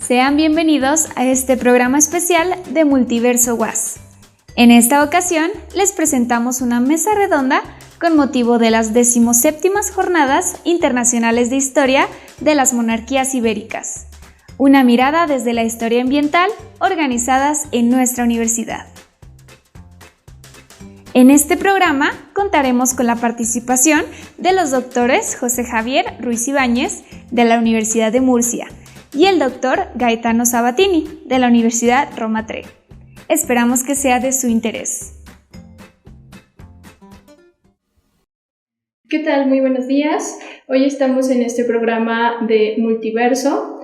Sean bienvenidos a este programa especial de Multiverso UAS. En esta ocasión les presentamos una mesa redonda con motivo de las 17ª Jornadas Internacionales de Historia de las Monarquías Ibéricas. Una mirada desde la historia ambiental organizadas en nuestra universidad. En este programa contaremos con la participación de los doctores José Javier Ruiz Ibáñez de la Universidad de Murcia y el doctor Gaetano Sabatini de la Universidad Roma III. Esperamos que sea de su interés. ¿Qué tal? Muy buenos días. Hoy estamos en este programa de Multiverso.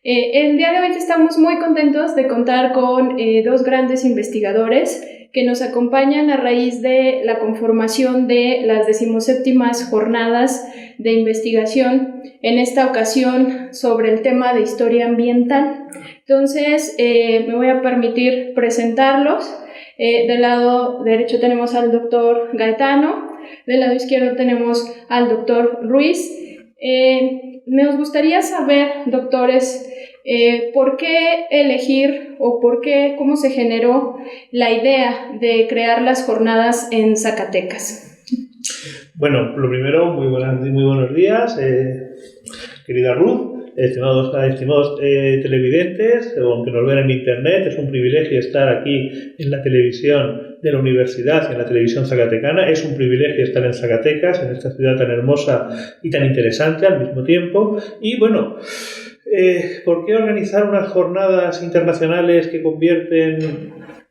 El día de hoy estamos muy contentos de contar con dos grandes investigadores que nos acompañan a raíz de la conformación de las 17ª Jornadas de Investigación, en esta ocasión sobre el tema de historia ambiental. Entonces, me voy a permitir presentarlos. Del lado derecho tenemos al doctor Gaetano, del lado izquierdo tenemos al doctor Ruiz. Nos gustaría saber, doctores, ¿por qué elegir o cómo se generó la idea de crear las jornadas en Zacatecas? Bueno, lo primero, muy buenos días, querida Ruth, estimados televidentes, aunque nos vean en internet. Es un privilegio estar aquí en la televisión de la universidad, en la televisión zacatecana. Es un privilegio estar en Zacatecas, en esta ciudad tan hermosa y tan interesante al mismo tiempo. Y bueno, ¿por qué organizar unas jornadas internacionales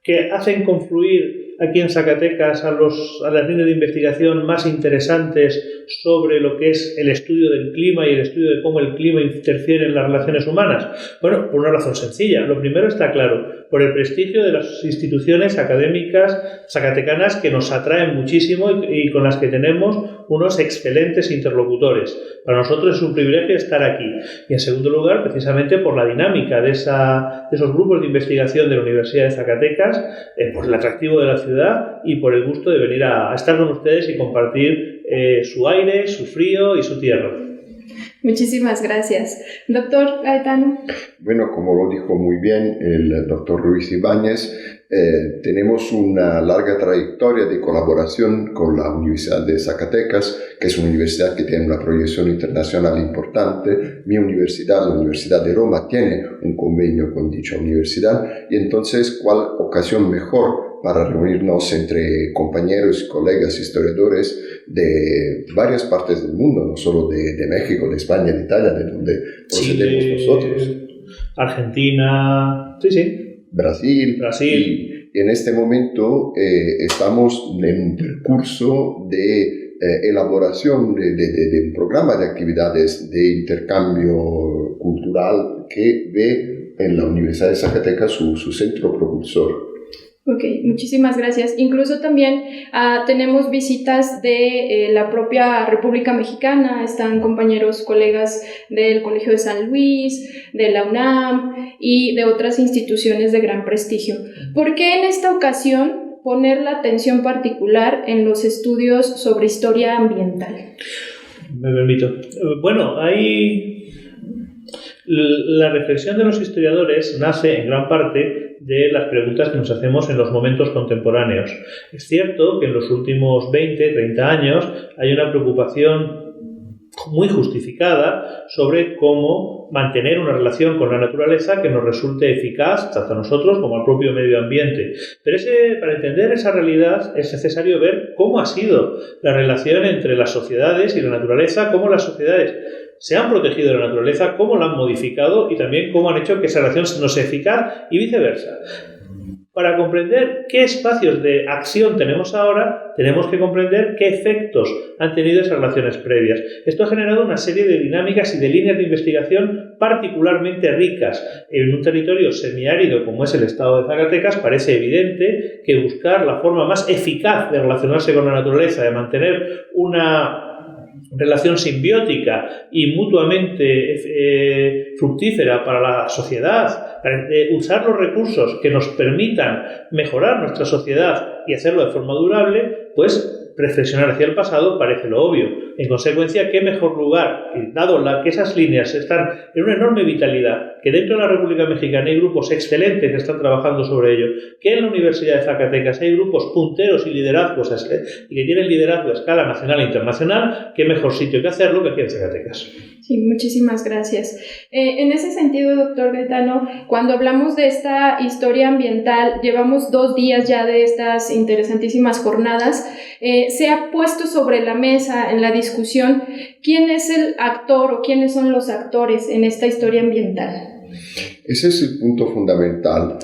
que hacen confluir aquí en Zacatecas a las líneas de investigación más interesantes sobre lo que es el estudio del clima y el estudio de cómo el clima interfiere en las relaciones humanas? Bueno, por una razón sencilla. Lo primero está claro, por el prestigio de las instituciones académicas zacatecanas, que nos atraen muchísimo y con las que tenemos unos excelentes interlocutores. Para nosotros es un privilegio estar aquí. Y en segundo lugar, precisamente por la dinámica de esos grupos de investigación de la Universidad de Zacatecas, por el atractivo de la ciudad y por el gusto de venir a estar con ustedes y compartir su aire, su frío y su tierra. Muchísimas gracias. Doctor Gaetano. Bueno, como lo dijo muy bien el doctor Ruiz Ibáñez, tenemos una larga trayectoria de colaboración con la Universidad de Zacatecas, que es una universidad que tiene una proyección internacional importante. Mi universidad, la Universidad de Roma, tiene un convenio con dicha universidad, y entonces, ¿cuál ocasión mejor para reunirnos entre compañeros, colegas, historiadores de varias partes del mundo, no solo de México, de España, de Italia, de donde procedemos nosotros? Argentina, sí. Brasil. Y en este momento estamos en un percurso de elaboración de un programa de actividades de intercambio cultural que ve en la Universidad de Zacatecas su centro propulsor. Ok, muchísimas gracias. Incluso también tenemos visitas de la propia República Mexicana. Están compañeros, colegas del Colegio de San Luis, de la UNAM y de otras instituciones de gran prestigio. ¿Por qué en esta ocasión poner la atención particular en los estudios sobre historia ambiental? Me permito. Bueno, la reflexión de los historiadores nace en gran parte de las preguntas que nos hacemos en los momentos contemporáneos. Es cierto que en los últimos 20, 30 años hay una preocupación muy justificada sobre cómo mantener una relación con la naturaleza que nos resulte eficaz tanto a nosotros como al propio medio ambiente. Pero para entender esa realidad es necesario ver cómo ha sido la relación entre las sociedades y la naturaleza, cómo las sociedades se han protegido de la naturaleza, cómo la han modificado y también cómo han hecho que esa relación no sea eficaz y viceversa. Para comprender qué espacios de acción tenemos ahora, tenemos que comprender qué efectos han tenido esas relaciones previas. Esto ha generado una serie de dinámicas y de líneas de investigación particularmente ricas. En un territorio semiárido como es el estado de Zacatecas, parece evidente que buscar la forma más eficaz de relacionarse con la naturaleza, de mantener una relación simbiótica y mutuamente fructífera para la sociedad, para usar los recursos que nos permitan mejorar nuestra sociedad y hacerlo de forma durable, pues reflexionar hacia el pasado parece lo obvio. En consecuencia, ¿qué mejor lugar, dado que esas líneas están en una enorme vitalidad, que dentro de la República Mexicana hay grupos excelentes que están trabajando sobre ello, que en la Universidad de Zacatecas hay grupos punteros y liderazgos y que tienen liderazgo a escala nacional e internacional? ¿Qué mejor sitio que hacerlo que aquí en Zacatecas? Sí, muchísimas gracias. En ese sentido, doctor Gaetano, cuando hablamos de esta historia ambiental, llevamos 2 días ya de estas interesantísimas jornadas, se ha puesto sobre la mesa en la discusión quién es el actor o quiénes son los actores en esta historia ambiental. Ese es el punto fundamental.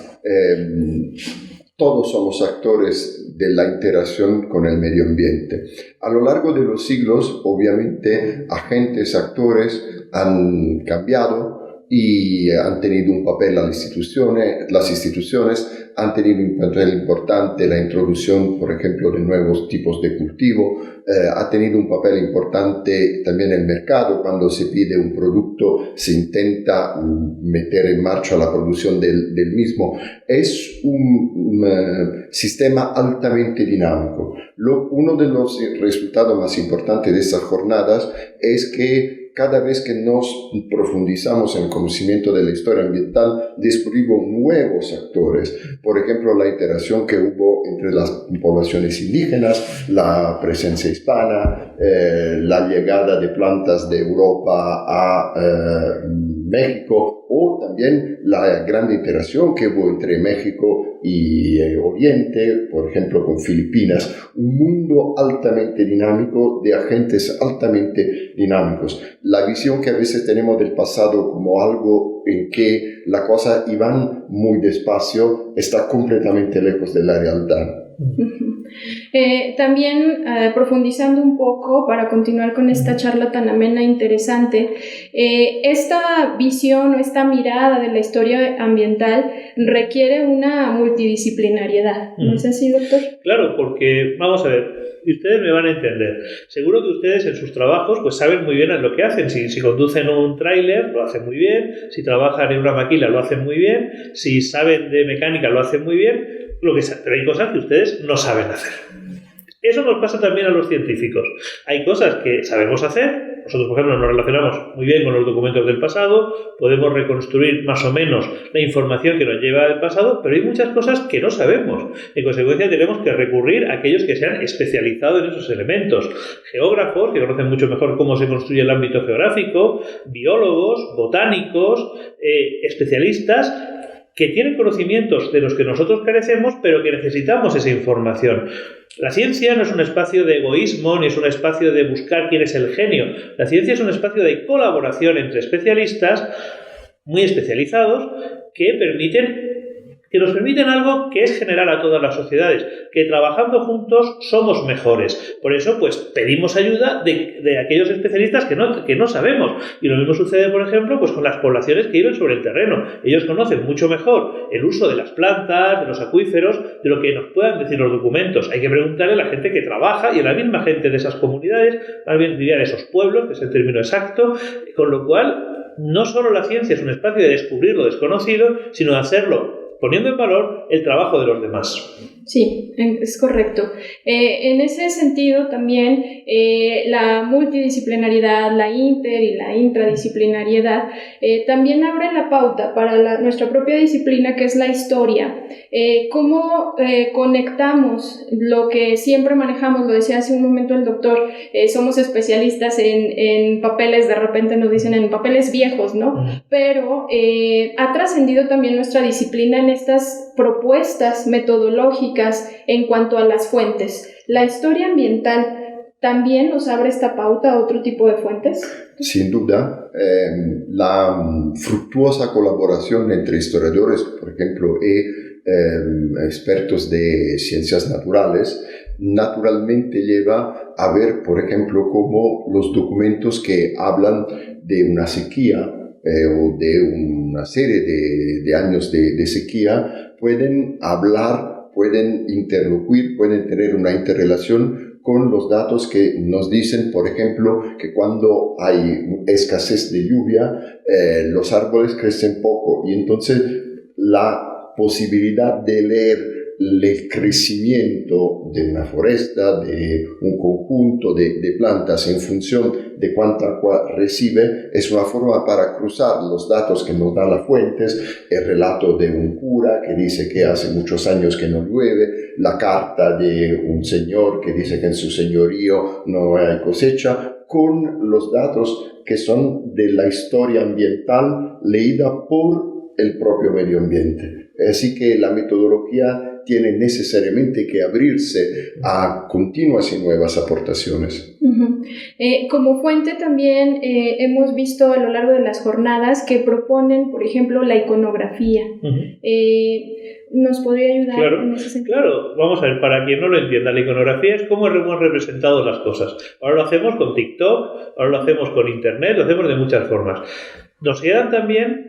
Todos somos actores de la interacción con el medio ambiente. A lo largo de los siglos, obviamente, agentes, actores han cambiado y han tenido un papel las instituciones han tenido un papel importante la introducción, por ejemplo, de nuevos tipos de cultivo, ha tenido un papel importante también el mercado. Cuando se pide un producto, se intenta meter en marcha la producción del mismo. Es un sistema altamente dinámico. Uno de los resultados más importantes de estas jornadas es que cada vez que nos profundizamos en el conocimiento de la historia ambiental, descubrimos nuevos actores. Por ejemplo, la interacción que hubo entre las poblaciones indígenas, la presencia hispana, la llegada de plantas de Europa a México, o también la gran interacción que hubo entre México y Oriente, por ejemplo con Filipinas. Un mundo altamente dinámico, de agentes altamente dinámicos. La visión que a veces tenemos del pasado como algo en que la cosa iban muy despacio está completamente lejos de la realidad. También profundizando un poco para continuar con esta charla tan amena e interesante, esta visión o esta mirada de la historia ambiental requiere una multidisciplinariedad, ¿no es así, doctor? Claro, porque vamos a ver, y ustedes me van a entender. Seguro que ustedes en sus trabajos pues saben muy bien lo que hacen. Si conducen un tráiler, lo hacen muy bien. Si trabajan en una maquila, lo hacen muy bien. Si saben de mecánica, lo hacen muy bien. Pero hay cosas que ustedes no saben hacer. Eso nos pasa también a los científicos. Hay cosas que sabemos hacer. Nosotros, por ejemplo, nos relacionamos muy bien con los documentos del pasado, podemos reconstruir más o menos la información que nos lleva del pasado, pero hay muchas cosas que no sabemos. En consecuencia, tenemos que recurrir a aquellos que se han especializado en esos elementos. Geógrafos, que conocen mucho mejor cómo se construye el ámbito geográfico, biólogos, botánicos, especialistas, que tienen conocimientos de los que nosotros carecemos, pero que necesitamos esa información. La ciencia no es un espacio de egoísmo, ni es un espacio de buscar quién es el genio. La ciencia es un espacio de colaboración entre especialistas muy especializados que nos permiten algo que es general a todas las sociedades, que trabajando juntos somos mejores. Por eso, pues pedimos ayuda de aquellos especialistas que no sabemos. Y lo mismo sucede, por ejemplo, pues con las poblaciones que viven sobre el terreno. Ellos conocen mucho mejor el uso de las plantas, de los acuíferos, de lo que nos puedan decir los documentos. Hay que preguntarle a la gente que trabaja y a la misma gente de esas comunidades, más bien diría de esos pueblos, que es el término exacto, con lo cual no solo la ciencia es un espacio de descubrir lo desconocido, sino de hacerlo poniendo en valor el trabajo de los demás. Sí, es correcto. En ese sentido también la multidisciplinariedad, la inter y la intradisciplinariedad también abre la pauta para nuestra propia disciplina, que es la historia. ¿Cómo conectamos lo que siempre manejamos? Lo decía hace un momento el doctor, somos especialistas en papeles, de repente nos dicen en papeles viejos, ¿no? Pero ha trascendido también nuestra disciplina en estas propuestas metodológicas en cuanto a las fuentes. ¿La historia ambiental también nos abre esta pauta a otro tipo de fuentes? Sin duda, la fructuosa colaboración entre historiadores, por ejemplo, y expertos de ciencias naturales, naturalmente lleva a ver, por ejemplo, cómo los documentos que hablan de una sequía o de una serie de años de sequía pueden hablar, pueden interlocuir, pueden tener una interrelación con los datos que nos dicen, por ejemplo, que cuando hay escasez de lluvia, los árboles crecen poco, y entonces la posibilidad de leer el crecimiento de una foresta, de un conjunto de plantas en función de cuánta agua recibe, es una forma para cruzar los datos que nos dan las fuentes, el relato de un cura que dice que hace muchos años que no llueve, la carta de un señor que dice que en su señorío no hay cosecha, con los datos que son de la historia ambiental leída por el propio medio ambiente. Así que la metodología tiene necesariamente que abrirse a continuas y nuevas aportaciones. Como fuente también hemos visto a lo largo de las jornadas que proponen, por ejemplo, la iconografía. ¿Nos podría ayudar en ese sentido? Claro, vamos a ver, para quien no lo entienda, la iconografía es cómo hemos representado las cosas. Ahora lo hacemos con TikTok, ahora lo hacemos con Internet, lo hacemos de muchas formas. Nos quedan también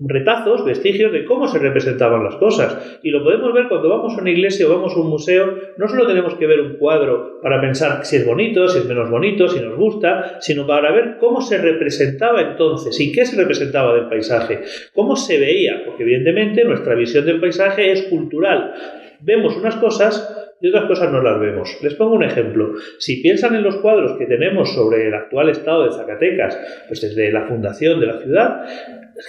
retazos, vestigios de cómo se representaban las cosas. Y lo podemos ver cuando vamos a una iglesia o vamos a un museo. No solo tenemos que ver un cuadro para pensar si es bonito, si es menos bonito, si nos gusta, sino para ver cómo se representaba entonces y qué se representaba del paisaje, cómo se veía, porque evidentemente nuestra visión del paisaje es cultural. Vemos unas cosas y otras cosas no las vemos. Les pongo un ejemplo. Si piensan en los cuadros que tenemos sobre el actual estado de Zacatecas, pues desde la fundación de la ciudad,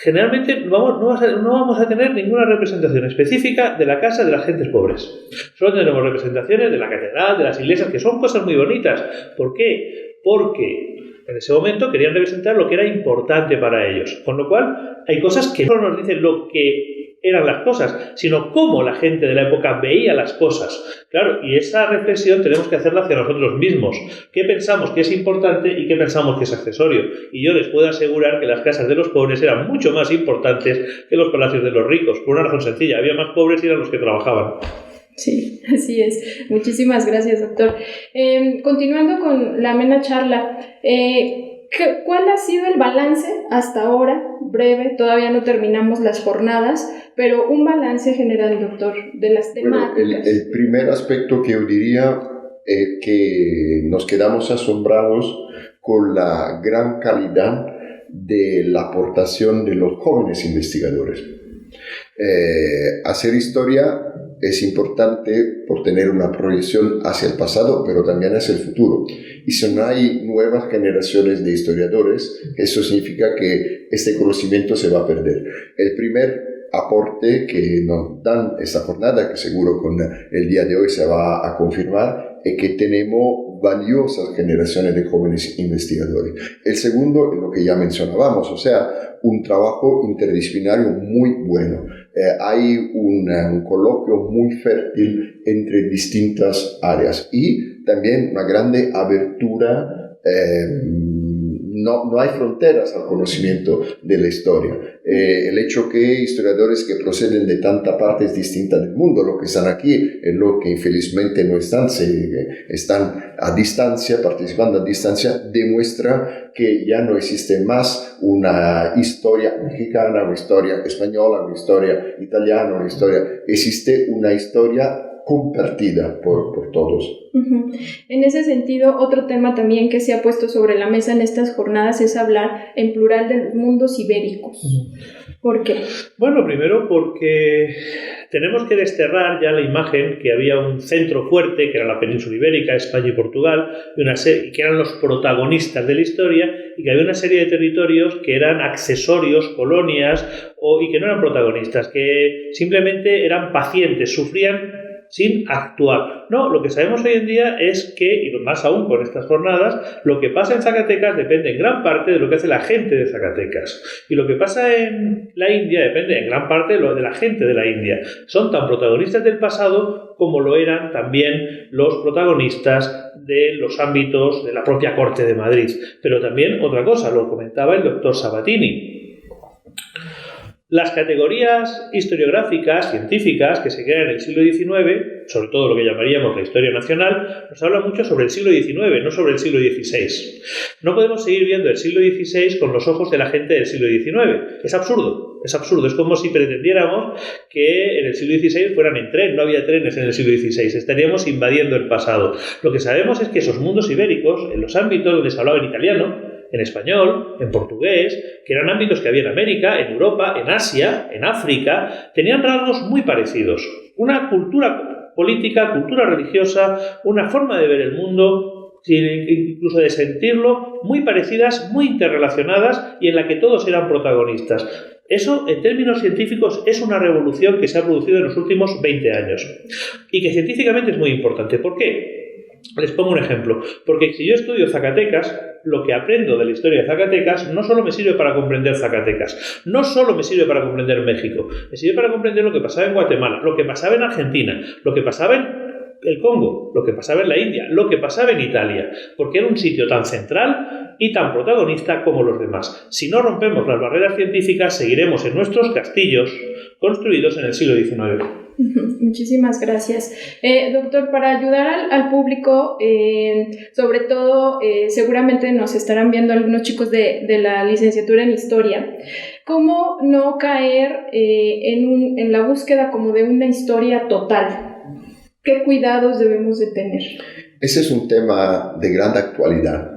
generalmente no vamos a tener ninguna representación específica de la casa de las gentes pobres. Solo tenemos representaciones de la catedral, de las iglesias, que son cosas muy bonitas. ¿Por qué? Porque en ese momento querían representar lo que era importante para ellos. Con lo cual, hay cosas que no nos dicen lo que eran las cosas, sino cómo la gente de la época veía las cosas. Claro, y esa reflexión tenemos que hacerla hacia nosotros mismos. ¿Qué pensamos que es importante y qué pensamos que es accesorio? Y yo les puedo asegurar que las casas de los pobres eran mucho más importantes que los palacios de los ricos, por una razón sencilla: había más pobres y eran los que trabajaban. Sí, así es. Muchísimas gracias, doctor. Continuando con la amena charla, ¿cuál ha sido el balance hasta ahora? Breve, todavía no terminamos las jornadas, pero un balance general, doctor, de las temáticas. Bueno, el primer aspecto que yo diría es que nos quedamos asombrados con la gran calidad de la aportación de los jóvenes investigadores. Hacer historia es importante por tener una proyección hacia el pasado, pero también hacia el futuro. Y si no hay nuevas generaciones de historiadores, eso significa que este conocimiento se va a perder. El primer aporte que nos dan esta jornada, que seguro con el día de hoy se va a confirmar, es que tenemos valiosas generaciones de jóvenes investigadores. El segundo es lo que ya mencionábamos, o sea, un trabajo interdisciplinario muy bueno. Hay un coloquio muy fértil entre distintas áreas y también una grande abertura. No hay fronteras al conocimiento de la historia. El hecho que historiadores que proceden de tantas partes distintas del mundo, los que están aquí, los que infelizmente no están, están a distancia, participando a distancia, demuestra que ya no existe más una historia mexicana, una historia española, una historia italiana, una historia. Existe una historia compartida por todos. En ese sentido, otro tema también que se ha puesto sobre la mesa en estas jornadas es hablar en plural de los mundos ibéricos. ¿Por qué? Bueno, primero porque tenemos que desterrar ya la imagen que había un centro fuerte, que era la península ibérica, España y Portugal, y que eran los protagonistas de la historia, y que había una serie de territorios que eran accesorios, colonias, y que no eran protagonistas, que simplemente eran pacientes, sufrían sin actuar. No, lo que sabemos hoy en día es que, y más aún con estas jornadas, lo que pasa en Zacatecas depende en gran parte de lo que hace la gente de Zacatecas. Y lo que pasa en la India depende en gran parte de lo de la gente de la India. Son tan protagonistas del pasado como lo eran también los protagonistas de los ámbitos de la propia Corte de Madrid. Pero también otra cosa, lo comentaba el doctor Sabatini. Las categorías historiográficas, científicas, que se crean en el siglo XIX, sobre todo lo que llamaríamos la historia nacional, nos habla mucho sobre el siglo XIX, no sobre el siglo XVI. No podemos seguir viendo el siglo XVI con los ojos de la gente del siglo XIX. Es absurdo, es absurdo. Es como si pretendiéramos que en el siglo XVI fueran en tren. No había trenes en el siglo XVI. Estaríamos invadiendo el pasado. Lo que sabemos es que esos mundos ibéricos, en los ámbitos donde se hablaba en italiano, en español, en portugués, que eran ámbitos que había en América, en Europa, en Asia, en África, tenían rasgos muy parecidos. Una cultura política, cultura religiosa, una forma de ver el mundo, incluso de sentirlo, muy parecidas, muy interrelacionadas y en la que todos eran protagonistas. Eso, en términos científicos, es una revolución que se ha producido en los últimos 20 años y que científicamente es muy importante. ¿Por qué? Les pongo un ejemplo. Porque si yo estudio Zacatecas, lo que aprendo de la historia de Zacatecas no solo me sirve para comprender Zacatecas, no solo me sirve para comprender México, me sirve para comprender lo que pasaba en Guatemala, lo que pasaba en Argentina, lo que pasaba en el Congo, lo que pasaba en la India, lo que pasaba en Italia, porque era un sitio tan central y tan protagonista como los demás. Si no rompemos las barreras científicas, seguiremos en nuestros castillos construidos en el siglo XIX. Muchísimas gracias. Doctor, para ayudar al público, sobre todo seguramente nos estarán viendo algunos chicos de la licenciatura en Historia, ¿cómo no caer en la búsqueda como de una historia total? ¿Qué cuidados debemos de tener? Ese es un tema de gran actualidad.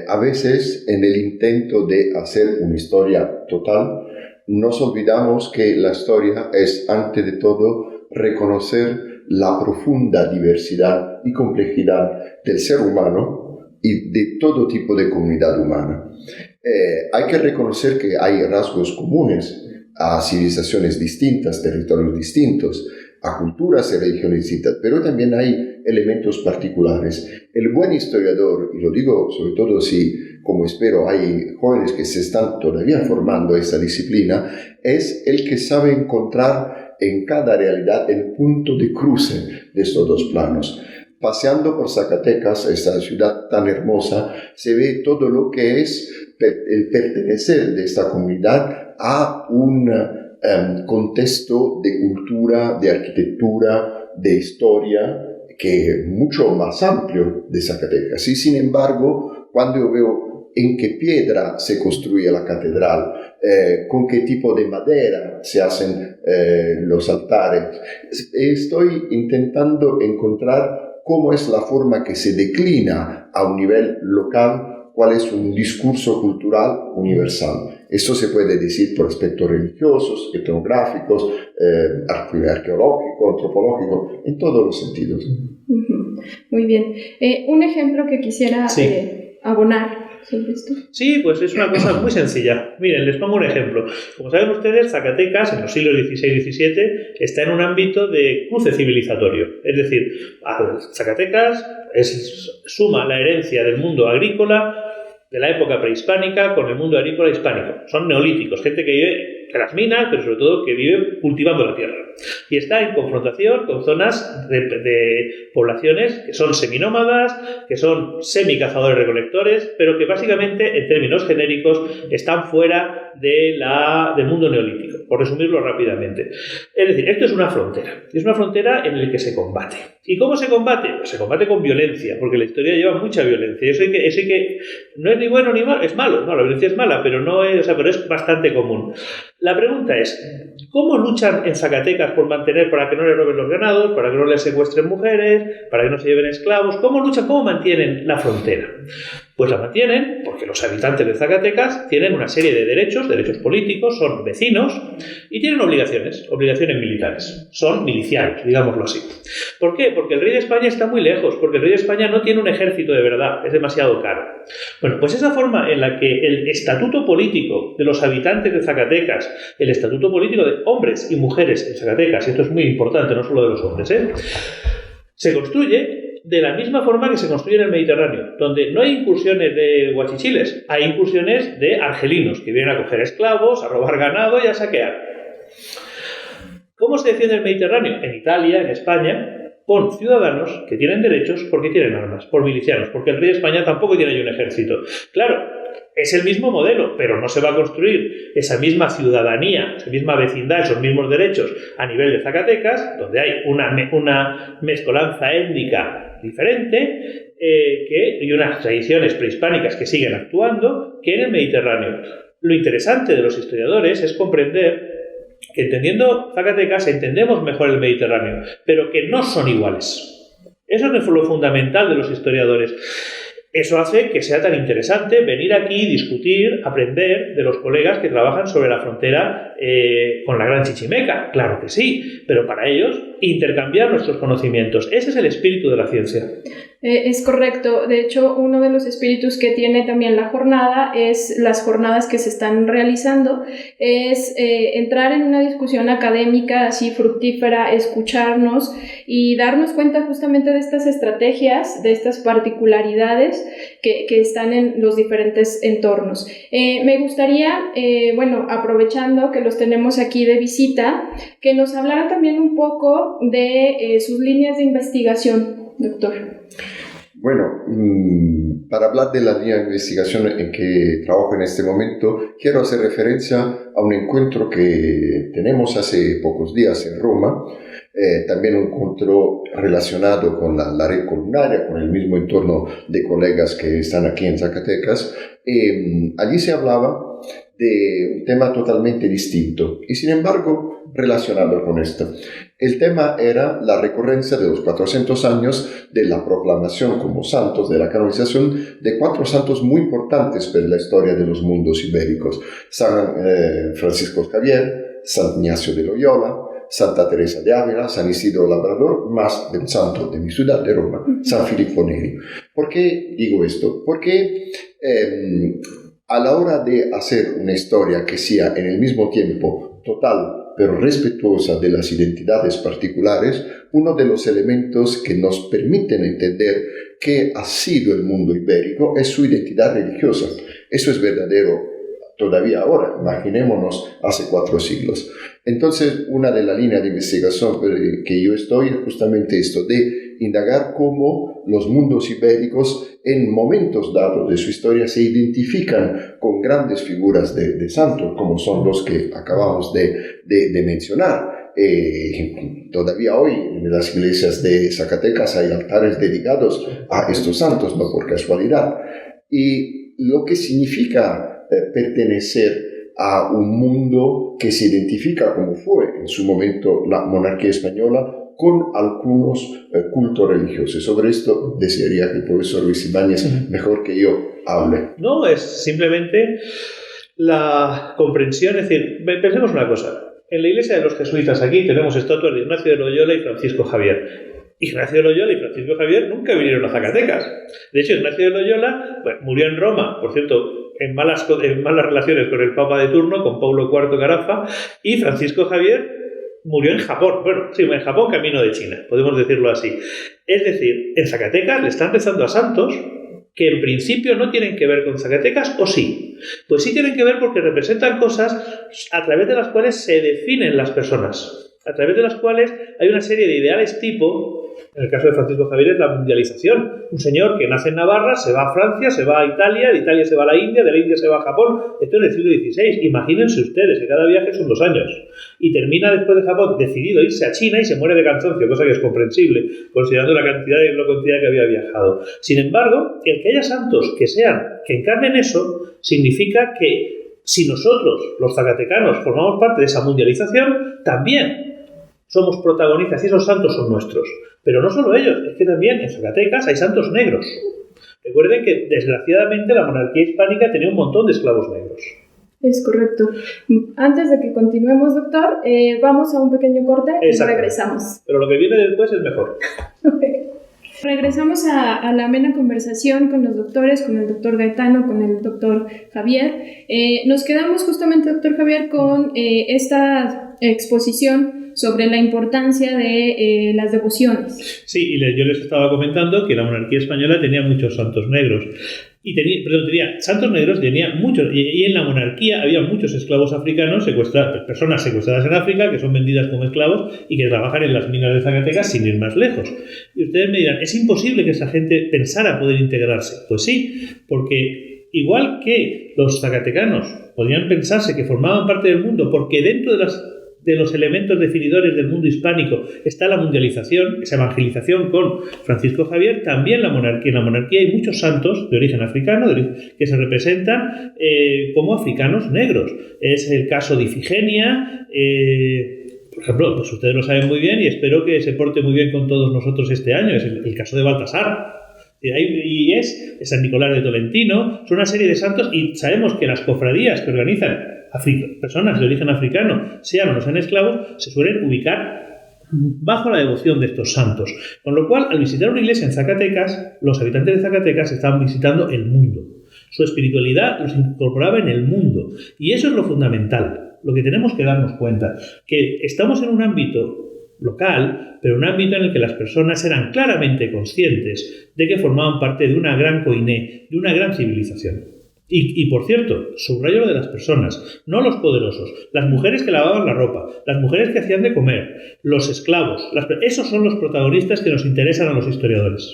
A veces, en el intento de hacer una historia total, nos olvidamos que la historia es, ante de todo, reconocer la profunda diversidad y complejidad del ser humano y de todo tipo de comunidad humana. Hay que reconocer que hay rasgos comunes a civilizaciones distintas, territorios distintos, a culturas y religiones distintas, pero también hay elementos particulares. El buen historiador, y lo digo sobre todo si, como espero, hay jóvenes que se están todavía formando esa disciplina, es el que sabe encontrar en cada realidad el punto de cruce de estos dos planos. Paseando por Zacatecas, esta ciudad tan hermosa, se ve todo lo que es el pertenecer de esta comunidad a un contexto de cultura, de arquitectura, de historia, que es mucho más amplio de Zacatecas. Y sin embargo, cuando yo veo en qué piedra se construye la catedral, con qué tipo de madera se hacen los altares, estoy intentando encontrar cómo es la forma que se declina a un nivel local, cuál es un discurso cultural universal. Esto se puede decir por aspectos religiosos, etnográficos, arqueológicos, antropológicos, en todos los sentidos. Muy bien. Un ejemplo que quisiera abonar sobre esto. Sí, pues es una cosa muy sencilla. Miren, les pongo un ejemplo. Como saben ustedes, Zacatecas, en los siglos XVI y XVII, está en un ámbito de cruce civilizatorio. Es decir, Zacatecas suma la herencia del mundo agrícola de la época prehispánica con el mundo agrícola hispánico. Son neolíticos, gente que vive en las minas, pero sobre todo que vive cultivando la tierra. Y está en confrontación con zonas de poblaciones que son seminómadas, que son semicazadores-recolectores, pero que básicamente, en términos genéricos, están fuera del mundo neolítico, por resumirlo rápidamente. Es decir, esto es una frontera. Es una frontera en la que se combate. ¿Y cómo se combate? Pues se combate con violencia, porque la historia lleva mucha violencia. Eso hay que no es ni bueno ni malo, es malo. No, la violencia es mala, pero no es, pero es bastante común. La pregunta es, ¿cómo luchan en Zacatecas para que no les roben los ganados, para que no les secuestren mujeres, para que no se lleven esclavos? ¿Cómo luchan? ¿Cómo mantienen la frontera? Pues la mantienen porque los habitantes de Zacatecas tienen una serie de derechos políticos, son vecinos y tienen obligaciones militares. Son milicianos, digámoslo así. ¿Por qué? Porque el rey de España está muy lejos, porque el rey de España no tiene un ejército de verdad, es demasiado caro. Bueno, pues esa forma en la que el estatuto político de los habitantes de Zacatecas, el estatuto político de hombres y mujeres en Zacatecas, y esto es muy importante, no solo de los hombres, se construye de la misma forma que se construye en el Mediterráneo, donde no hay incursiones de guachichiles, hay incursiones de argelinos que vienen a coger esclavos, a robar ganado y a saquear. ¿Cómo se defiende el Mediterráneo? En Italia, en España, con ciudadanos que tienen derechos porque tienen armas, por milicianos, porque el rey de España tampoco tiene ahí un ejército. Claro, es el mismo modelo, pero no se va a construir esa misma ciudadanía, esa misma vecindad, esos mismos derechos a nivel de Zacatecas, donde hay una mezcolanza étnica diferente y unas tradiciones prehispánicas que siguen actuando, que en el Mediterráneo. Lo interesante de los historiadores es comprender que entendiendo Zacatecas entendemos mejor el Mediterráneo, pero que no son iguales. Eso es lo fundamental de los historiadores. Eso hace que sea tan interesante venir aquí, discutir, aprender de los colegas que trabajan sobre la frontera con la Gran Chichimeca. Claro que sí, pero para ellos intercambiar nuestros conocimientos. Ese es el espíritu de la ciencia. Es correcto. De hecho, uno de los espíritus que tiene también la jornada es las jornadas que se están realizando, es entrar en una discusión académica así fructífera, escucharnos y darnos cuenta justamente de estas estrategias, de estas particularidades que están en los diferentes entornos. Me gustaría, aprovechando que los tenemos aquí de visita, que nos hablaran también un poco de sus líneas de investigación, doctor. Bueno, para hablar de la línea de investigación en que trabajo en este momento, quiero hacer referencia a un encuentro que tenemos hace pocos días en Roma, también un encuentro relacionado con la red columnaria, con el mismo entorno de colegas que están aquí en Zacatecas. Allí se hablaba de un tema totalmente distinto y sin embargo relacionado con esto. El tema era la recurrencia de los 400 años de la proclamación como santos, de la canonización de 4 santos muy importantes para la historia de los mundos ibéricos: San Francisco Javier, San Ignacio de Loyola, Santa Teresa de Ávila, San Isidro Labrador, más del santo de mi ciudad de Roma, San Filippo Neri. ¿Por qué digo esto? Porque a la hora de hacer una historia que sea en el mismo tiempo total pero respetuosa de las identidades particulares, uno de los elementos que nos permiten entender qué ha sido el mundo ibérico es su identidad religiosa. Eso es verdadero todavía ahora, imaginémonos hace 4 siglos. Entonces, una de las líneas de investigación que yo estoy es justamente esto, de indagar cómo los mundos ibéricos en momentos dados de su historia se identifican con grandes figuras de santos, como son los que acabamos de mencionar. Todavía hoy en las iglesias de Zacatecas hay altares dedicados a estos santos, no por casualidad. Y lo que significa pertenecer a un mundo que se identifica como fue en su momento la monarquía española, con algunos cultos religiosos. Sobre esto desearía que el profesor Luis Ibáñez, mejor que yo, hable. No, es simplemente la comprensión. Es decir, pensemos una cosa. En la iglesia de los jesuitas aquí tenemos estatuas de Ignacio de Loyola y Francisco Javier. Ignacio de Loyola y Francisco Javier nunca vinieron a Zacatecas. De hecho, Ignacio de Loyola murió en Roma, por cierto, en malas relaciones con el Papa de turno, con Paulo IV Carafa, y Francisco Javier murió en Japón. Bueno, sí, en Japón, camino de China, podemos decirlo así. Es decir, en Zacatecas le están rezando a santos que en principio no tienen que ver con Zacatecas, ¿o sí? Pues sí tienen que ver porque representan cosas a través de las cuales se definen las personas, a través de las cuales hay una serie de ideales tipo. En el caso de Francisco Javier es la mundialización. Un señor que nace en Navarra, se va a Francia, se va a Italia, de Italia se va a la India, de la India se va a Japón. Esto en el siglo XVI. Imagínense ustedes que cada viaje son 2 años. Y termina después de Japón decidido irse a China y se muere de cansancio, cosa que es comprensible, considerando la cantidad que había viajado. Sin embargo, el que haya santos que encarnen eso, significa que si nosotros, los zacatecanos, formamos parte de esa mundialización, también somos protagonistas y esos santos son nuestros. Pero no solo ellos, es que también en Zacatecas hay santos negros. Recuerden que, desgraciadamente, la monarquía hispánica tenía un montón de esclavos negros. Es correcto. Antes de que continuemos, doctor, vamos a un pequeño corte y regresamos. Pero lo que viene después es mejor. Regresamos a la amena conversación con los doctores, con el doctor Gaetano, con el doctor Javier. Nos quedamos justamente, doctor Javier, con esta exposición sobre la importancia de las devociones. Sí, y yo les estaba comentando que la monarquía española tenía muchos santos negros. Tenía santos negros, tenía muchos, y en la monarquía había muchos esclavos africanos, personas secuestradas en África, que son vendidas como esclavos y que trabajan en las minas de Zacatecas sin ir más lejos. Y ustedes me dirán, ¿es imposible que esa gente pensara poder integrarse? Pues sí, porque igual que los zacatecanos podían pensarse que formaban parte del mundo, porque dentro de los elementos definidores del mundo hispánico está la mundialización, esa evangelización con Francisco Javier, también en la monarquía hay muchos santos de origen africano que se representan como africanos negros. Es el caso de Ifigenia, por ejemplo, pues ustedes lo saben muy bien y espero que se porte muy bien con todos nosotros este año, es el caso de Baltasar. Y es San Nicolás de Tolentino, son una serie de santos, y sabemos que las cofradías que organizan personas de origen africano, sean o no sean esclavos, se suelen ubicar bajo la devoción de estos santos. Con lo cual, al visitar una iglesia en Zacatecas, los habitantes de Zacatecas estaban visitando el mundo. Su espiritualidad los incorporaba en el mundo. Y eso es lo fundamental, lo que tenemos que darnos cuenta, que estamos en un ámbito local, pero un ámbito en el que las personas eran claramente conscientes de que formaban parte de una gran koiné, de una gran civilización. Y por cierto, subrayo lo de las personas, no los poderosos, las mujeres que lavaban la ropa, las mujeres que hacían de comer, los esclavos, esos son los protagonistas que nos interesan a los historiadores.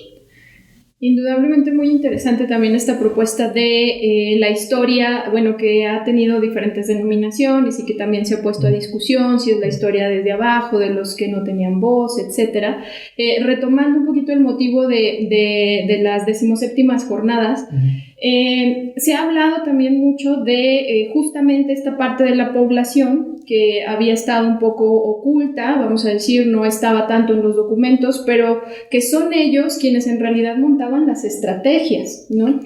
Indudablemente muy interesante también esta propuesta de la historia, bueno, que ha tenido diferentes denominaciones y que también se ha puesto a discusión, si es la historia desde abajo, de los que no tenían voz, etc. Retomando un poquito el motivo de las 17ª jornadas, se ha hablado también mucho de justamente esta parte de la población que había estado un poco oculta, vamos a decir, no estaba tanto en los documentos, pero que son ellos quienes en realidad montaban las estrategias, ¿no?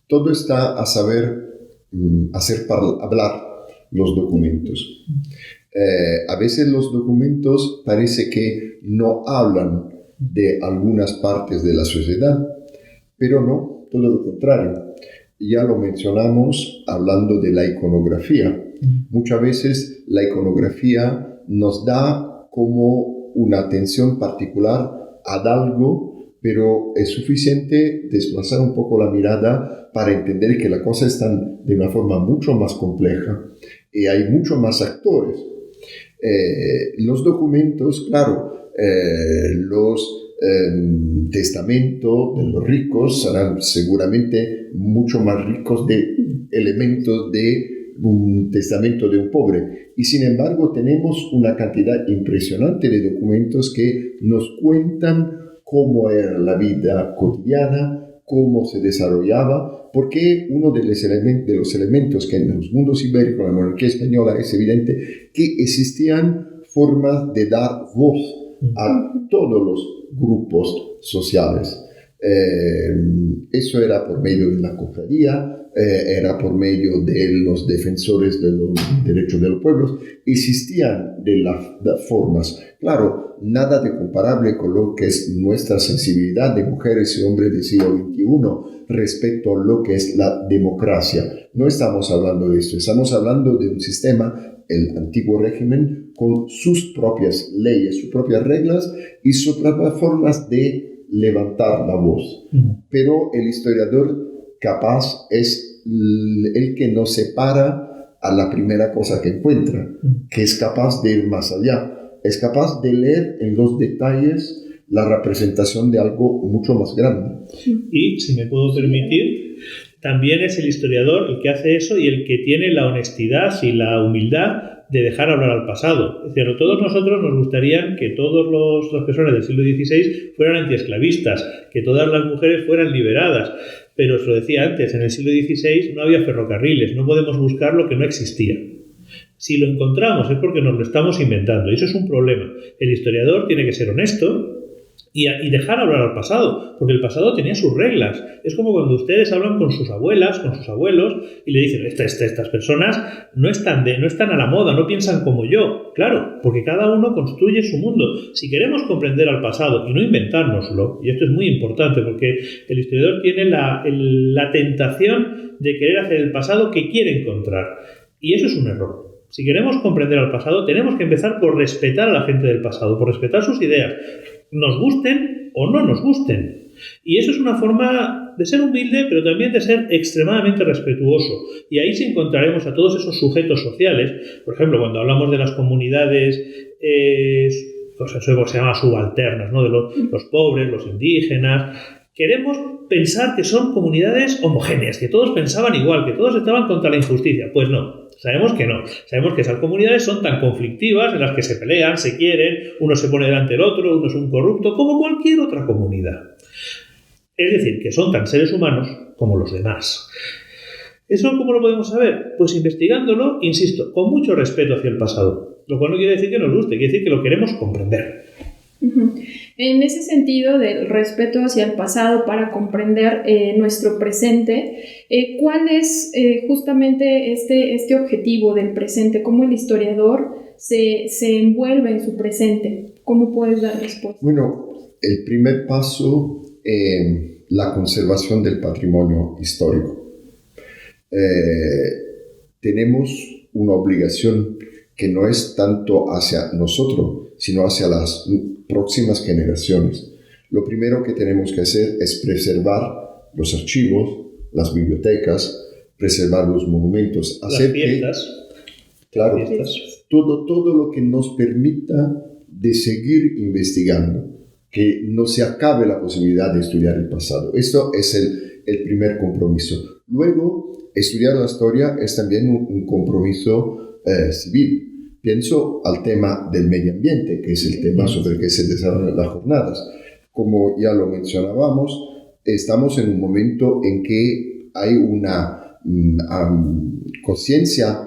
Todo está a saber hacer hablar los documentos. A veces los documentos parece que no hablan de algunas partes de la sociedad, pero no, todo lo contrario. Ya lo mencionamos hablando de la iconografía. Muchas veces la iconografía nos da como una atención particular a algo, pero es suficiente desplazar un poco la mirada para entender que la cosa está de una forma mucho más compleja y hay muchos más actores. Los documentos, claro, los testamentos de los ricos serán seguramente mucho más ricos de elementos de un testamento de un pobre, y sin embargo tenemos una cantidad impresionante de documentos que nos cuentan cómo era la vida cotidiana, cómo se desarrollaba, porque uno de los elementos que en los mundos ibéricos, la monarquía española, es evidente que existían formas de dar voz a todos los grupos sociales. Eso era por medio de la cofradía, era por medio de los defensores de los derechos de los pueblos. Existían de las formas, claro, nada de comparable con lo que es nuestra sensibilidad de mujeres y hombres del siglo XXI respecto a lo que es la democracia. No estamos hablando de esto, estamos hablando de un sistema, el antiguo régimen, con sus propias leyes, sus propias reglas y sus propias formas de levantar la voz. Pero el historiador capaz es el que no se para a la primera cosa que encuentra, que es capaz de ir más allá, es capaz de leer en los detalles la representación de algo mucho más grande. Y, si me puedo permitir, también es el historiador el que hace eso y el que tiene la honestidad y la humildad de dejar hablar al pasado. Es decir, a todos nosotros nos gustaría que todas las personas del siglo XVI fueran antiesclavistas, que todas las mujeres fueran liberadas. Pero os lo decía antes, en el siglo XVI no había ferrocarriles, no podemos buscar lo que no existía. Si lo encontramos es porque nos lo estamos inventando, y eso es un problema. El historiador tiene que ser honesto y dejar hablar al pasado, porque el pasado tenía sus reglas. Es como cuando ustedes hablan con sus abuelas, con sus abuelos, y le dicen, estas personas no están a la moda, no piensan como yo. Claro, porque cada uno construye su mundo. Si queremos comprender al pasado y no inventárnoslo, y esto es muy importante, porque el historiador tiene la tentación de querer hacer el pasado que quiere encontrar, y eso es un error. Si queremos comprender al pasado, tenemos que empezar por respetar a la gente del pasado, por respetar sus ideas, nos gusten o no nos gusten. Y eso es una forma de ser humilde, pero también de ser extremadamente respetuoso. Y ahí sí encontraremos a todos esos sujetos sociales. Por ejemplo, cuando hablamos de las comunidades, eso se llama subalternas, ¿no? De los pobres, los indígenas. Queremos pensar que son comunidades homogéneas, que todos pensaban igual, que todos estaban contra la injusticia. Pues no. Sabemos que no. Sabemos que esas comunidades son tan conflictivas, en las que se pelean, se quieren, uno se pone delante del otro, uno es un corrupto, como cualquier otra comunidad. Es decir, que son tan seres humanos como los demás. ¿Eso cómo lo podemos saber? Pues investigándolo, insisto, con mucho respeto hacia el pasado. Lo cual no quiere decir que nos guste, quiere decir que lo queremos comprender. En ese sentido del respeto hacia el pasado para comprender nuestro presente, ¿cuál es justamente este objetivo del presente? ¿Cómo el historiador se envuelve en su presente? ¿Cómo puedes dar respuesta? Bueno, el primer paso es la conservación del patrimonio histórico. Tenemos una obligación que no es tanto hacia nosotros, sino hacia las próximas generaciones. Lo primero que tenemos que hacer es preservar los archivos, las bibliotecas, preservar los monumentos, hacer las fiestas. Claro, fiestas. Todo lo que nos permita de seguir investigando, que no se acabe la posibilidad de estudiar el pasado. Esto es el primer compromiso. Luego, estudiar la historia es también un compromiso civil. Pienso al tema del medio ambiente, que es el tema sobre el que se desarrollan las jornadas. Como ya lo mencionábamos, estamos en un momento en que hay una conciencia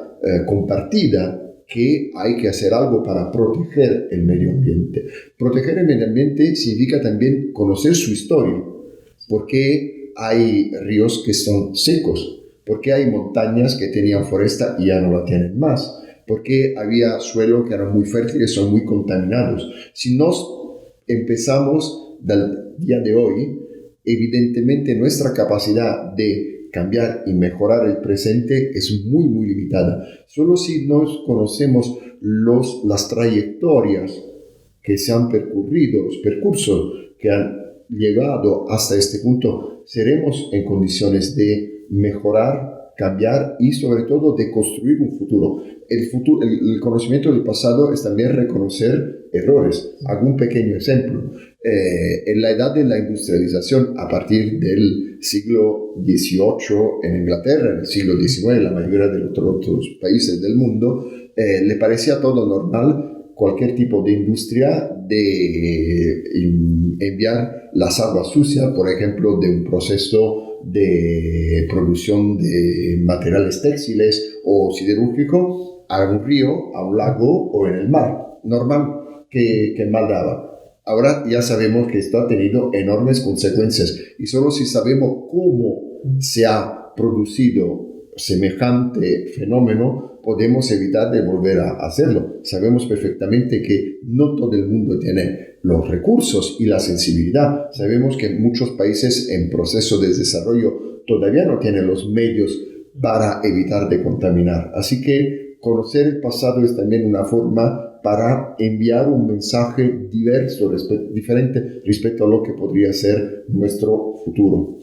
compartida que hay que hacer algo para proteger el medio ambiente. Proteger el medio ambiente significa también conocer su historia. ¿Por qué hay ríos que son secos? ¿Por qué hay montañas que tenían foresta y ya no la tienen más? ¿Por qué había suelos que eran muy fértiles y son muy contaminados? Si nos empezamos del día de hoy, evidentemente nuestra capacidad de cambiar y mejorar el presente es muy, muy limitada. Solo si nos conocemos las trayectorias que se han percurrido, los percursos que han llegado hasta este punto, seremos en condiciones de mejorar, cambiar y sobre todo de construir un futuro. El conocimiento del pasado es también reconocer errores. Hago un pequeño ejemplo. En la edad de la industrialización, a partir del siglo XVIII en Inglaterra, en el siglo XIX en la mayoría de los otros países del mundo, le parecía todo normal cualquier tipo de industria de enviar las aguas sucias, por ejemplo, de un proceso de producción de materiales textiles o siderúrgico a un río, a un lago o en el mar. Normal que mal daba. Ahora ya sabemos que esto ha tenido enormes consecuencias y solo si sabemos cómo se ha producido semejante fenómeno podemos evitar de volver a hacerlo. Sabemos perfectamente que no todo el mundo tiene los recursos y la sensibilidad. Sabemos que muchos países en proceso de desarrollo todavía no tienen los medios para evitar de contaminar. Así que conocer el pasado es también una forma para enviar un mensaje diferente respecto a lo que podría ser nuestro futuro.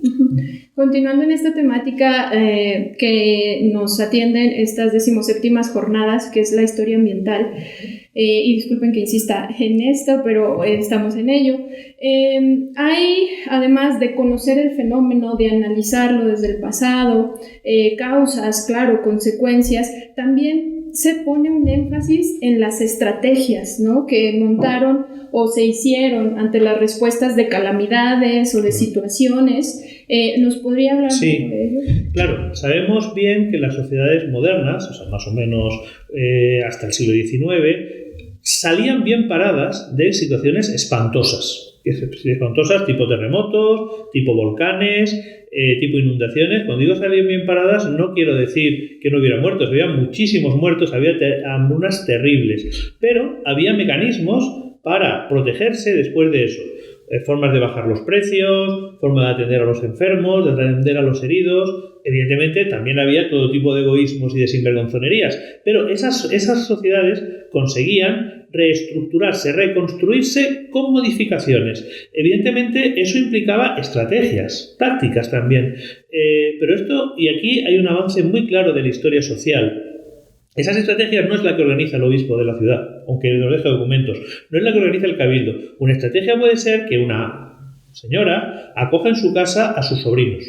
Continuando en esta temática que nos atienden estas 17ª jornadas, que es la historia ambiental, y disculpen que insista en esto, pero estamos en ello. Hay, además de conocer el fenómeno, de analizarlo desde el pasado, causas, claro, consecuencias, también se pone un énfasis en las estrategias, ¿no?, que montaron o se hicieron ante las respuestas de calamidades o de situaciones. ¿Nos podría hablar de ello? Claro, sabemos bien que las sociedades modernas, o sea, más o menos hasta el siglo XIX, salían bien paradas de situaciones espantosas. Espantosas tipo terremotos, tipo volcanes, tipo inundaciones. Cuando digo salir bien paradas, no quiero decir que no hubiera muertos. Había muchísimos muertos, había hambrunas terribles. Pero había mecanismos para protegerse después de eso. Formas de bajar los precios, formas de atender a los enfermos, de atender a los heridos. Evidentemente, también había todo tipo de egoísmos y de sinvergonzonerías. Pero esas sociedades conseguían reestructurarse, reconstruirse con modificaciones. Evidentemente, eso implicaba estrategias, tácticas también. Pero esto, y aquí hay un avance muy claro de la historia social. Esas estrategias no es la que organiza el obispo de la ciudad, aunque nos deje documentos. No es la que organiza el cabildo. Una estrategia puede ser que una señora acoja en su casa a sus sobrinos.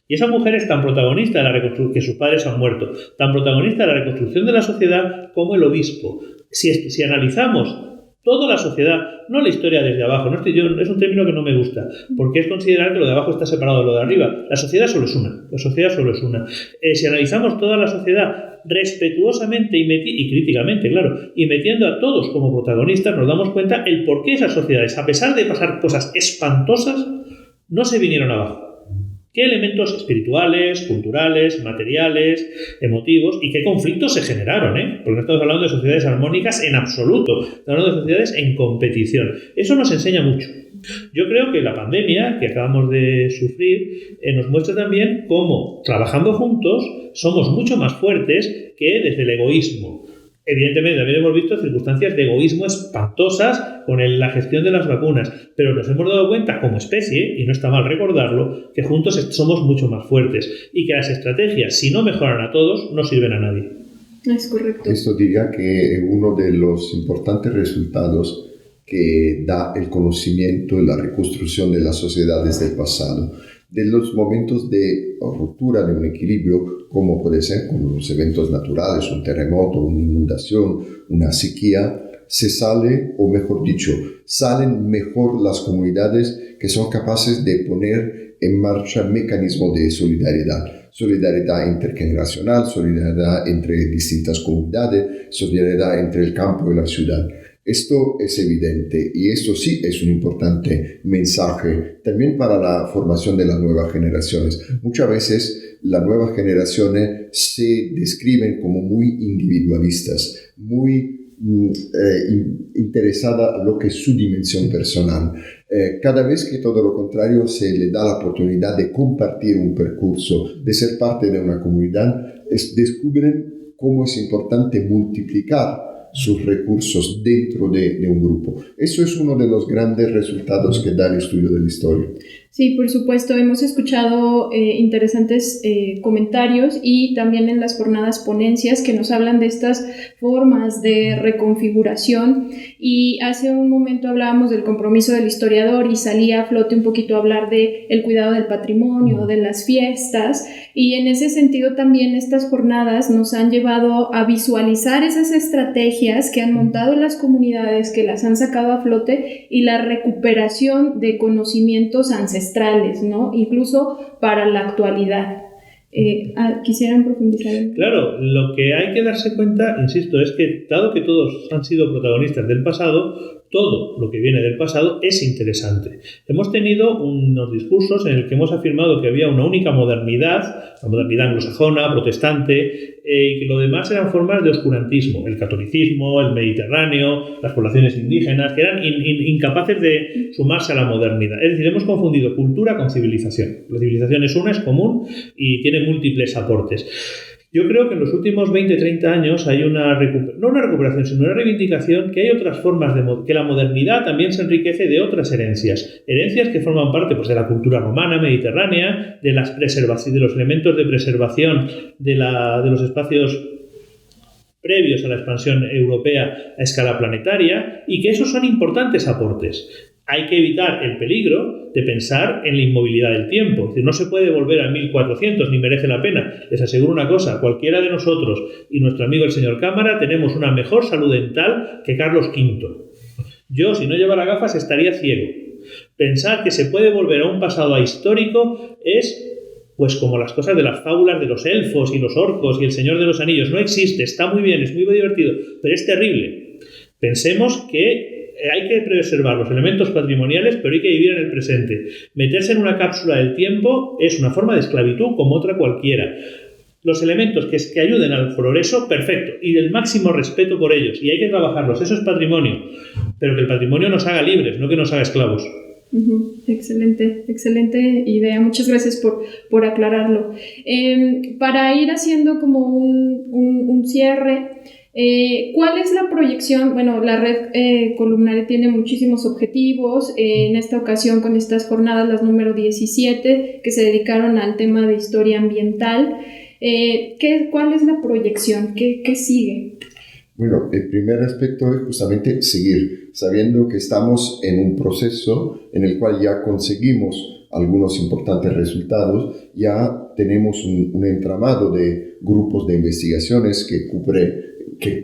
Y esa mujer es tan protagonista de la reconstrucción, que sus padres han muerto, tan protagonista de la reconstrucción de la sociedad como el obispo. Si analizamos Toda la sociedad, no la historia desde abajo, es un término que no me gusta, porque es considerar que lo de abajo está separado de lo de arriba. La sociedad solo es una. Si analizamos toda la sociedad respetuosamente y críticamente, claro, y metiendo a todos como protagonistas, nos damos cuenta el por qué esas sociedades, a pesar de pasar cosas espantosas, no se vinieron abajo. ¿Qué elementos espirituales, culturales, materiales, emotivos y qué conflictos se generaron? Porque no estamos hablando de sociedades armónicas en absoluto, estamos hablando de sociedades en competición. Eso nos enseña mucho. Yo creo que la pandemia que acabamos de sufrir nos muestra también cómo, trabajando juntos, somos mucho más fuertes que desde el egoísmo. Evidentemente, también hemos visto circunstancias de egoísmo espantosas con la gestión de las vacunas, pero nos hemos dado cuenta como especie, y no está mal recordarlo, que juntos somos mucho más fuertes y que las estrategias, si no mejoran a todos, no sirven a nadie. Es correcto. Esto diga que uno de los importantes resultados que da el conocimiento y la reconstrucción de las sociedades del pasado, de los momentos de ruptura de un equilibrio, como puede ser con los eventos naturales, un terremoto, una inundación, una sequía, se sale, o mejor dicho, salen mejor las comunidades que son capaces de poner en marcha mecanismos de solidaridad intergeneracional, solidaridad entre distintas comunidades, solidaridad entre el campo y la ciudad. Esto es evidente y esto sí es un importante mensaje también para la formación de las nuevas generaciones. Muchas veces las nuevas generaciones se describen como muy individualistas, muy interesadas en lo que es su dimensión personal. Cada vez que todo lo contrario se le da la oportunidad de compartir un percurso, de ser parte de una comunidad, descubren cómo es importante multiplicar sus recursos dentro de un grupo. Eso es uno de los grandes resultados que da el estudio de la historia. Sí, por supuesto, hemos escuchado interesantes comentarios y también en las jornadas ponencias que nos hablan de estas formas de reconfiguración, y hace un momento hablábamos del compromiso del historiador y salía a flote un poquito a hablar de el cuidado del patrimonio, de las fiestas, y en ese sentido también estas jornadas nos han llevado a visualizar esas estrategias que han montado las comunidades, que las han sacado a flote, y la recuperación de conocimientos ancestrales, ¿no? Incluso para la actualidad. ¿Quisieran profundizar? Claro, lo que hay que darse cuenta, insisto, es que dado que todos han sido protagonistas del pasado, todo lo que viene del pasado es interesante. Hemos tenido unos discursos en el que hemos afirmado que había una única modernidad, la modernidad anglosajona, protestante, y que lo demás eran formas de oscurantismo, el catolicismo, el Mediterráneo, las poblaciones indígenas, que eran incapaces de sumarse a la modernidad. Es decir, hemos confundido cultura con civilización. La civilización es una, es común y tiene múltiples aportes. Yo creo que en los últimos 20-30 años hay no una recuperación, sino una reivindicación, que hay otras formas que la modernidad también se enriquece de otras herencias que forman parte de la cultura romana, mediterránea, de los elementos de preservación de los espacios previos a la expansión europea a escala planetaria, y que esos son importantes aportes. Hay que evitar el peligro de pensar en la inmovilidad del tiempo. Es decir, no se puede volver a 1400, ni merece la pena. Les aseguro una cosa, cualquiera de nosotros y nuestro amigo el señor Cámara tenemos una mejor salud dental que Carlos V. Yo, si no llevara gafas, estaría ciego. Pensar que se puede volver a un pasado ahistórico es pues como las cosas de las fábulas de los elfos y los orcos y el Señor de los Anillos. No existe, está muy bien, es muy divertido, pero es terrible. Pensemos que hay que preservar los elementos patrimoniales, pero hay que vivir en el presente. Meterse en una cápsula del tiempo es una forma de esclavitud como otra cualquiera. Los elementos que ayuden al progreso, perfecto, y del máximo respeto por ellos, y hay que trabajarlos, eso es patrimonio, pero que el patrimonio nos haga libres, no que nos haga esclavos. Excelente idea, muchas gracias por aclararlo. Para ir haciendo como un cierre, ¿cuál es la proyección? Bueno, la red columnaria tiene muchísimos objetivos, en esta ocasión con estas jornadas, las número 17, que se dedicaron al tema de historia ambiental. ¿Cuál es la proyección? ¿Qué sigue? Bueno, el primer aspecto es justamente seguir, sabiendo que estamos en un proceso en el cual ya conseguimos algunos importantes resultados, ya tenemos un entramado de grupos de investigaciones que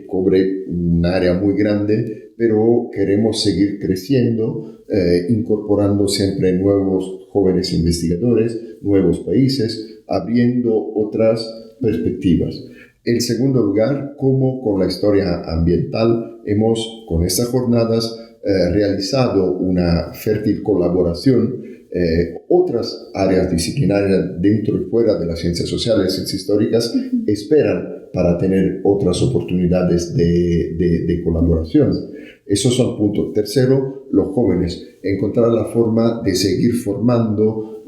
cubre un área muy grande pero queremos seguir creciendo, incorporando siempre nuevos jóvenes investigadores, nuevos países, abriendo otras perspectivas. En segundo lugar, como con la historia ambiental, hemos con estas jornadas realizado una fértil colaboración. Otras áreas disciplinarias dentro y fuera de las ciencias sociales, ciencias históricas, esperan para tener otras oportunidades de colaboración. Esos son puntos. Tercero, los jóvenes, encontrar la forma de seguir formando,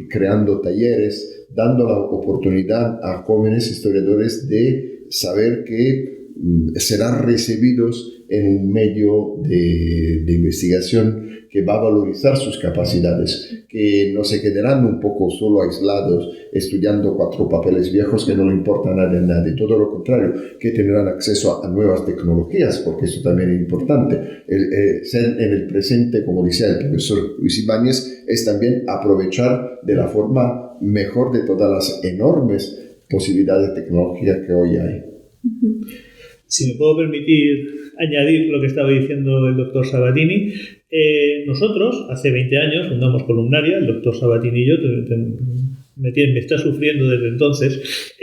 creando talleres, dando la oportunidad a jóvenes historiadores de saber que serán recibidos en un medio de investigación que va a valorizar sus capacidades, que no se quedarán un poco solo aislados estudiando 4 papeles viejos que no le importan a nadie, todo lo contrario, que tendrán acceso a nuevas tecnologías, porque eso también es importante. Ser en el presente, como decía el profesor Luis Ibáñez, es también aprovechar de la forma mejor de todas las enormes posibilidades tecnológicas que hoy hay. Si me puedo permitir añadir lo que estaba diciendo el doctor Sabatini, nosotros hace 20 años fundamos Columnaria, el doctor Sabatini y yo, me está sufriendo desde entonces,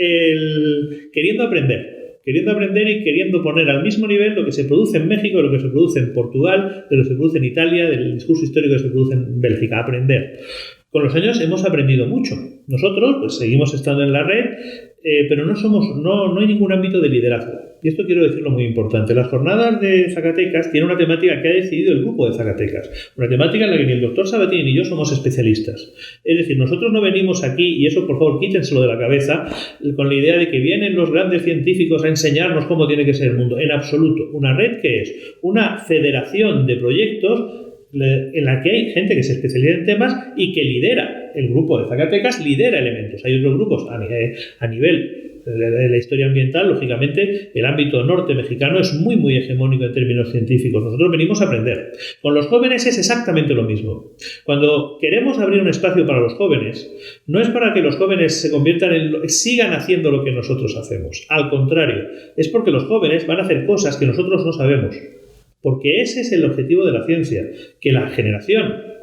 queriendo aprender y queriendo poner al mismo nivel lo que se produce en México, lo que se produce en Portugal, de lo que se produce en Italia, del discurso histórico que se produce en Bélgica, aprender. Con los años hemos aprendido mucho. Nosotros pues seguimos estando en la red, pero no hay ningún ámbito de liderazgo. Y esto quiero decirlo muy importante. Las jornadas de Zacatecas tienen una temática que ha decidido el grupo de Zacatecas. Una temática en la que ni el doctor Sabatini ni yo somos especialistas. Es decir, nosotros no venimos aquí, y eso por favor quítenselo de la cabeza, con la idea de que vienen los grandes científicos a enseñarnos cómo tiene que ser el mundo. En absoluto. Una red que es una federación de proyectos en la que hay gente que se especializa en temas y que lidera. El grupo de Zacatecas lidera elementos. Hay otros grupos a nivel de la historia ambiental. Lógicamente, el ámbito norte mexicano es muy, muy hegemónico en términos científicos. Nosotros venimos a aprender. Con los jóvenes es exactamente lo mismo. Cuando queremos abrir un espacio para los jóvenes, no es para que los jóvenes sigan haciendo lo que nosotros hacemos. Al contrario, es porque los jóvenes van a hacer cosas que nosotros no sabemos. Porque ese es el objetivo de la ciencia, que la generación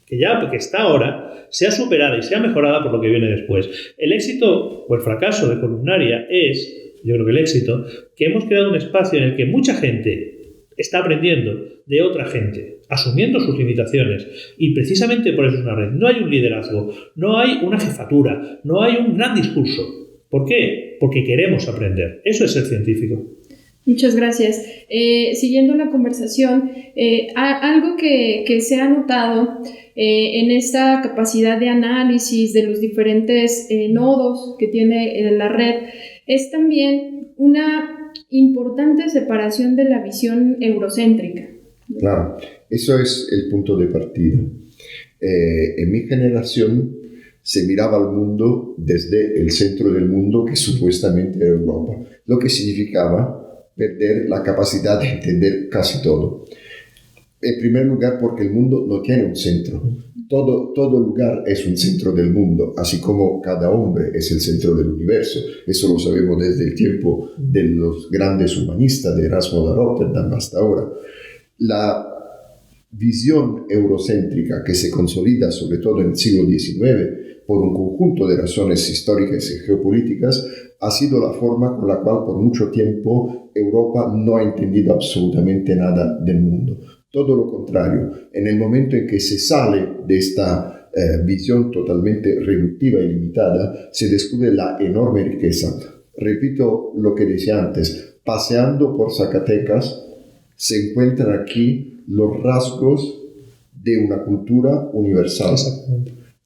que está ahora sea superada y sea mejorada por lo que viene después. El éxito o el fracaso de Columnaria es, yo creo que el éxito, que hemos creado un espacio en el que mucha gente está aprendiendo de otra gente, asumiendo sus limitaciones, y precisamente por eso es una red. No hay un liderazgo, no hay una jefatura, no hay un gran discurso. ¿Por qué? Porque queremos aprender. Eso es ser científico. Muchas gracias. Siguiendo la conversación, algo que se ha notado en esta capacidad de análisis de los diferentes nodos que tiene la red es también una importante separación de la visión eurocéntrica. Claro, eso es el punto de partida. En mi generación se miraba al mundo desde el centro del mundo, que supuestamente era Europa, lo que significaba perder la capacidad de entender casi todo. En primer lugar, porque el mundo no tiene un centro. Todo lugar es un centro del mundo, así como cada hombre es el centro del universo. Eso lo sabemos desde el tiempo de los grandes humanistas, de Erasmo de Rotterdam hasta ahora. La visión eurocéntrica que se consolida sobre todo en el siglo XIX por un conjunto de razones históricas y geopolíticas ha sido la forma con la cual por mucho tiempo Europa no ha entendido absolutamente nada del mundo. Todo lo contrario, en el momento en que se sale de esta visión totalmente reductiva y limitada, se descubre la enorme riqueza. Repito lo que decía antes, paseando por Zacatecas se encuentran aquí los rasgos de una cultura universal.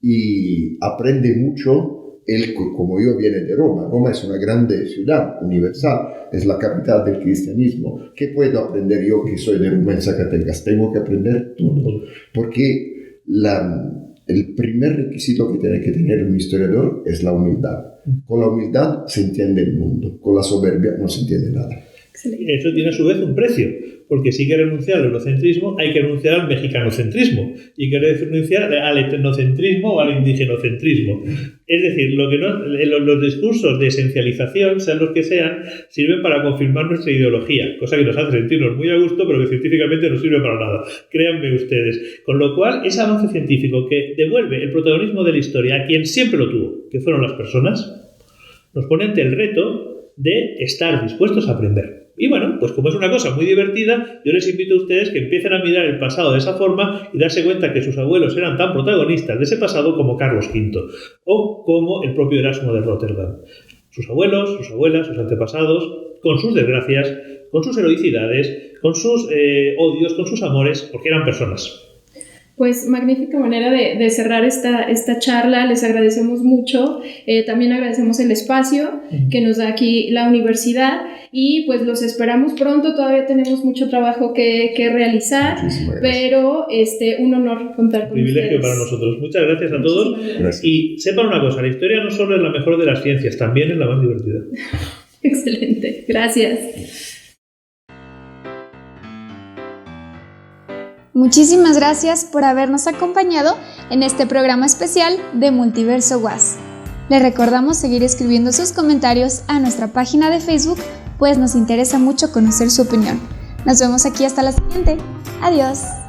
Y aprende mucho. Él, como yo, viene de Roma. Roma es una grande ciudad universal, es la capital del cristianismo. ¿Qué puedo aprender yo que soy de Roma en Zacatecas? Tengo que aprender todo. Porque el primer requisito que tiene que tener un historiador es la humildad. Con la humildad se entiende el mundo, con la soberbia no se entiende nada. Excelente. Eso tiene a su vez un precio, porque si hay que renunciar al eurocentrismo, hay que renunciar al mexicanocentrismo, y hay que renunciar al etnocentrismo o al indigenocentrismo. Es decir, los discursos de esencialización, sean los que sean, sirven para confirmar nuestra ideología, cosa que nos hace sentirnos muy a gusto, pero que científicamente no sirve para nada, créanme ustedes. Con lo cual, ese avance científico que devuelve el protagonismo de la historia a quien siempre lo tuvo, que fueron las personas, nos pone ante el reto de estar dispuestos a aprender. Y bueno, pues como es una cosa muy divertida, yo les invito a ustedes que empiecen a mirar el pasado de esa forma y darse cuenta que sus abuelos eran tan protagonistas de ese pasado como Carlos V o como el propio Erasmo de Rotterdam. Sus abuelos, sus abuelas, sus antepasados, con sus desgracias, con sus heroicidades, con sus odios, con sus amores, porque eran personas. Pues magnífica manera de cerrar esta charla, les agradecemos mucho, también agradecemos el espacio que nos da aquí la universidad y pues los esperamos pronto, todavía tenemos mucho trabajo que realizar, pero un honor contar con ustedes. Privilegio para nosotros. Muchas gracias a todos. Gracias. Y sepan una cosa, la historia no solo es la mejor de las ciencias, también es la más divertida. Excelente, gracias. Muchísimas gracias por habernos acompañado en este programa especial de Multiverso UAS. Les recordamos seguir escribiendo sus comentarios a nuestra página de Facebook, pues nos interesa mucho conocer su opinión. Nos vemos aquí hasta la siguiente. Adiós.